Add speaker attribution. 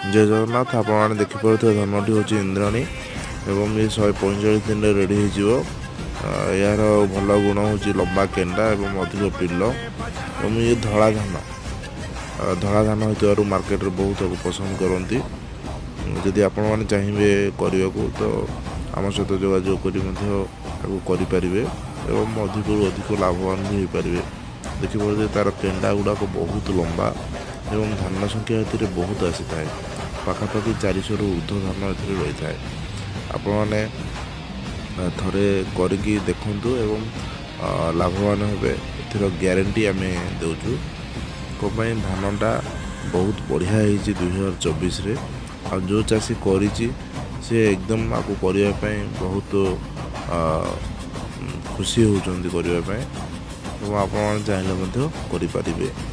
Speaker 1: जय जगन्नाथ आपण देखिपे धर्मटी हूँ इंद्राणी एवं ये 145 दिन में रेडी हो यार भल गुण हूँ लंबा केंडा एवं अधिक पिल एवं ये धड़ा धान हो मार्केट में बहुत पसंद करती। जदि आपण मैंने चाहिए करने को तो आम सहित जोगाजोग करें एवं अधिक अधिक लाभवान भी हो पारे। देखिए तार केंडा गुड़ाक बहुत लंबा एवं धान संख्या ए बहुत आसी था पाखापाखि 400 रु ऊर्ध्व धान ए रही था। आपण मैंने थरे करिकी देखंतु एवं लाभवान हेबे एथिर ग्यारंटी आम देउछु। कहीं धानटा बहुत बढ़िया है 2024 रे आ जो चाषी करिछि से एकदम आपको करने बहुत खुशी होउछंती करने एवं आपण चाहिए करें।